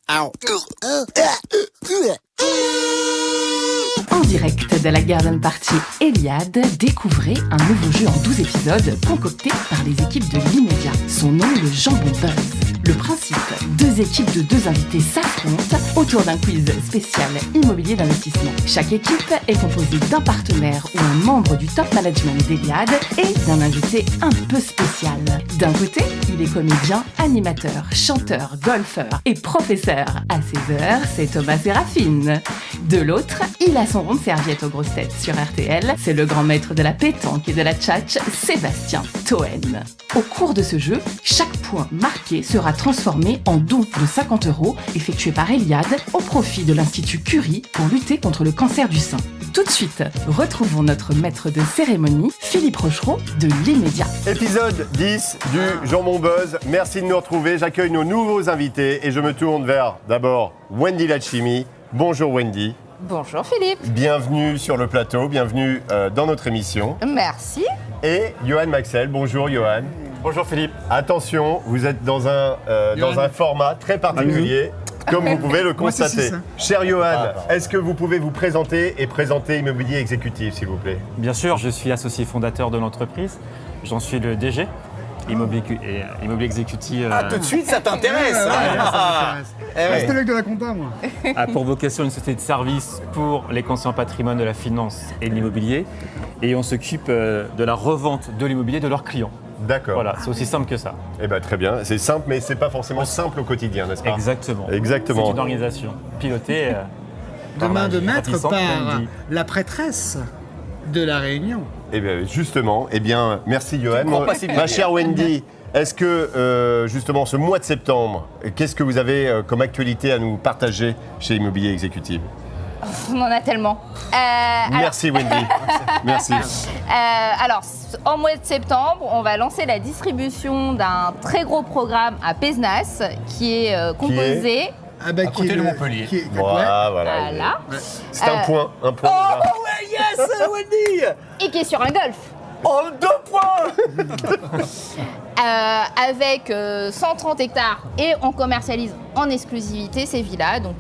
En direct de la Garden Party Eliade, découvrez un nouveau jeu en 12 épisodes concocté par les équipes de l'Immédiat. Son nom, le Jambon Buzz. Le principe, 2 équipes de 2 invités s'affrontent autour d'un quiz spécial immobilier d'investissement. Chaque équipe est composée d'un partenaire ou un membre du top management d'Eliade et d'un invité un peu spécial. D'un côté, il est comédien, animateur, chanteur, golfeur et professeur. À ses heures, c'est Thomas Sérafine. De l'autre, il a son rond de serviette aux grosses têtes sur RTL. C'est le grand maître de la pétanque et de la tchatch, Sébastien Toen. Au cours de ce jeu, chaque point marqué sera transformé en don de 50 € effectué par Eliade au profit de l'Institut Curie pour lutter contre le cancer du sein. Tout de suite, retrouvons notre maître de cérémonie, Philippe Rochereau de l'Immédiat. Épisode 10 du Jambon Buzz. Merci de nous retrouver. J'accueille nos nouveaux invités et je me tourne vers d'abord Wendy Lachimi. Bonjour Wendy. Bonjour Philippe. Bienvenue sur le plateau, bienvenue dans notre émission. Merci. Et Johan Maxel. Bonjour Johan. Bonjour Philippe. Attention, vous êtes dans un format très particulier, comme vous pouvez le constater. Cher Johan, est-ce que vous pouvez vous présenter et présenter Immobilier Exécutif, s'il vous plaît? Bien sûr, je suis associé fondateur de l'entreprise. J'en suis le DG. Immobilier Exécutif. Tout de suite, ça t'intéresse. C'était le mec de la compta, moi. A pour vocation une société de services pour les conseillers en patrimoine de la finance et de l'immobilier. Et on s'occupe de la revente de l'immobilier de leurs clients. D'accord. Voilà, c'est aussi simple que ça. Eh bien, très bien. C'est simple, mais c'est pas forcément simple au quotidien, n'est-ce pas? Exactement. Exactement. C'est une organisation pilotée. De main de maître puissante, par Wendy. la prêtresse de la Réunion. Eh bien, justement, merci Johan. comprends pas si bien Ma dire. chère Wendy, est-ce que, justement, ce mois de septembre, qu'est-ce que vous avez comme actualité à nous partager chez Immobilier Exécutif? On en a tellement. Merci Wendy. Merci. Alors, en mois de septembre, on va lancer la distribution d'un très gros programme à Pézenas qui est composé... Ah bah, À côté de Montpellier. Voilà. Voilà. C'est un point. Un point. Oh déjà. ouais, yes, Wendy. Et qui est sur un golf. Oh, 2 points. Avec 130 hectares et on commercialise en exclusivité ces villas. Donc,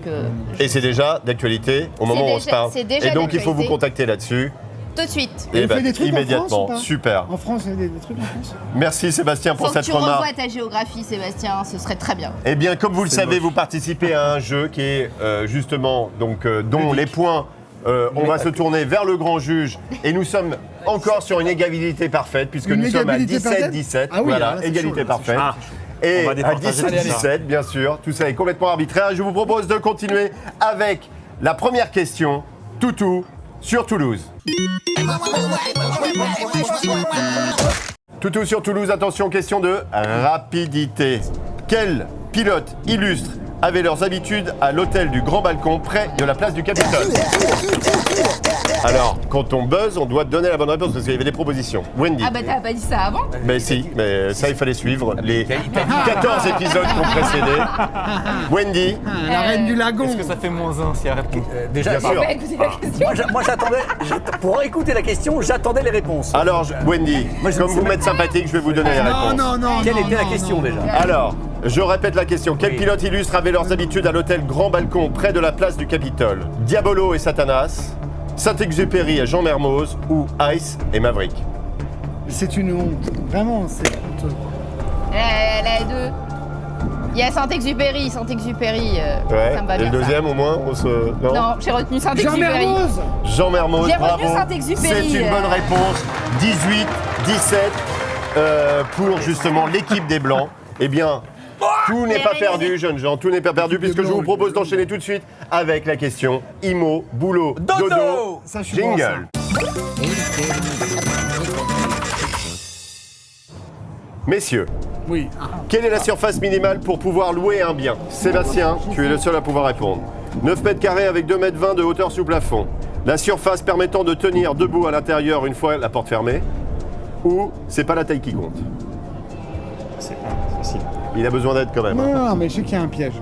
Et c'est déjà d'actualité au moment où on se parle. c'est déjà Et donc il faut vous d'actualité. contacter là-dessus. tout de suite. Et vous faites des trucs immédiatement. en France ou pas? Super. En France, il y a des trucs en France? Merci Sébastien pour Faut que cette tu remarque. revoies ta géographie, Sébastien, ce serait très bien. Eh bien, comme vous le savez, moche. vous participez à un jeu qui est justement dont les points. On va se tourner vers le grand juge et nous sommes encore sur une égalité parfaite puisque Une nous sommes à égalité parfaite 17-17. Ah oui, voilà, alors là, c'est égalité chaud, là, parfaite. Ah, Et on va à départager tout ça. 17-17, bien sûr, tout ça est complètement arbitraire. Je vous propose de continuer avec la première question, Toutou sur Toulouse. Toutou sur Toulouse, attention, question de rapidité. Quel pilote illustre avait leurs habitudes à l'hôtel du Grand Balcon près de la place du Capitole? Alors, quand on buzz, on doit donner la bonne réponse parce qu'il y avait des propositions. Wendy. Ah bah t'avais pas dit ça avant? Mais si, mais ça il fallait suivre les 14 épisodes qui ont précédé. Wendy, La reine du lagon. Est-ce que ça fait -1 si elle répond Déjà, bien sûr. Bah, écoutez la question. moi j'attendais, pour écouter la question, j'attendais les réponses. Alors Wendy, Moi, je comme ne vous sais m'êtes sympathique, je vais vous donner les réponses. Non. Quelle était la non, question non, déjà? non. Alors, je répète la question. Quel Oui. pilote illustre avait leurs habitudes à l'hôtel Grand Balcon près de la place du Capitole? Diabolo et Satanas, Saint-Exupéry et Jean Mermoz ou Ice et Maverick? C'est une honte. Vraiment, c'est honteux. Les deux. Il y a Saint-Exupéry, ça me va Et bien. le deuxième au moins on se... Non, j'ai retenu Jean Saint-Exupéry. Mermoz. Jean Mermoz, J'ai bravo. retenu Saint-Exupéry. C'est une bonne réponse. 18-17 pour justement l'équipe des Blancs. Eh bien, tout n'est pas perdu, jeunes gens. Tout n'est pas perdu puisque je vous propose d'enchaîner tout de suite avec la question Imo, boulot, dodo, Ça, je suis bon, jingle. Messieurs, Oui. quelle est la surface minimale pour pouvoir louer un bien? Sébastien, tu es le seul à pouvoir répondre. 9 mètres carrés avec 2,20 mètres de hauteur sous plafond. La surface permettant de tenir debout à l'intérieur une fois la porte fermée. Ou c'est pas la taille qui compte? C'est pas facile. Il a besoin d'aide quand même. hein. Non, mais je sais qu'il y a un piège.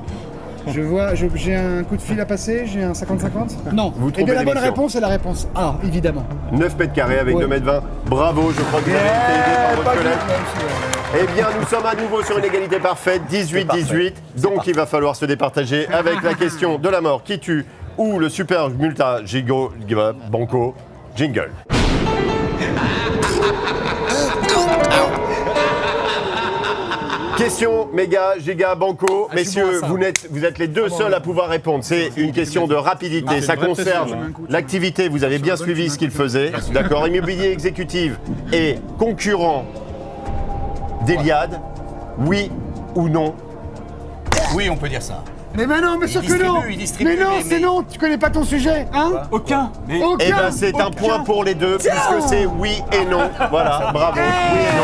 J'ai un coup de fil à passer, j'ai un 50-50 Non. Vous Et trouvez bien la bonne l'émission. réponse est la réponse A, évidemment. 9 mètres carrés avec Ouais. 2 mètres 20. Bravo, je crois que vous avez été aidé par votre collègue. Eh bien, nous sommes à nouveau sur une égalité parfaite, 18-18. Donc, il va falloir se départager avec la question de la mort qui tue ou le super multa gigo banco jingle. Question méga, giga, banco. Messieurs, vous êtes les deux seuls à pouvoir répondre. C'est une question de rapidité. Ça concerne l'activité. Vous avez bien suivi ce qu'il faisait. D'accord. Immobilier exécutif et concurrent d'Eliade. Oui ou non? Oui, on peut dire ça. Mais non, bien sûr que non. Il distribue, Mais non, mais- c'est non. Tu connais pas ton sujet, hein? Aucun. Mais Aucun. Eh ben, c'est un point pour les deux, puisque c'est oui et non. Voilà, bravo. Oui et non.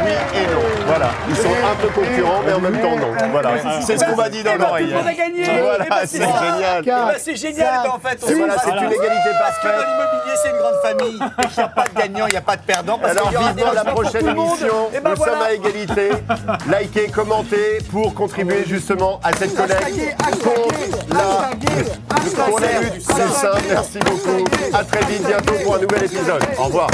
Oui et non. Voilà. Ils sont un peu concurrents, mais en même temps non. Voilà. C'est ce qu'on m'a dit dans l'oreille. On a gagné. Voilà, c'est génial. Eh ben, c'est génial. Ben, en fait, Et voilà, c'est une égalité Parce que dans parfaite. l'immobilier, c'est une grande famille. Et qu'il n'y a pas de gagnant, il n'y a pas de perdant. Parce Alors qu'il y aura des vivement la logements pour prochaine tout le monde. émission. Et ben Nous sommes voilà. à égalité. Likez, commentez pour contribuer justement à cette collecte contre la lutte des seins. Merci beaucoup. À très vite, bientôt pour un nouvel épisode. Au revoir.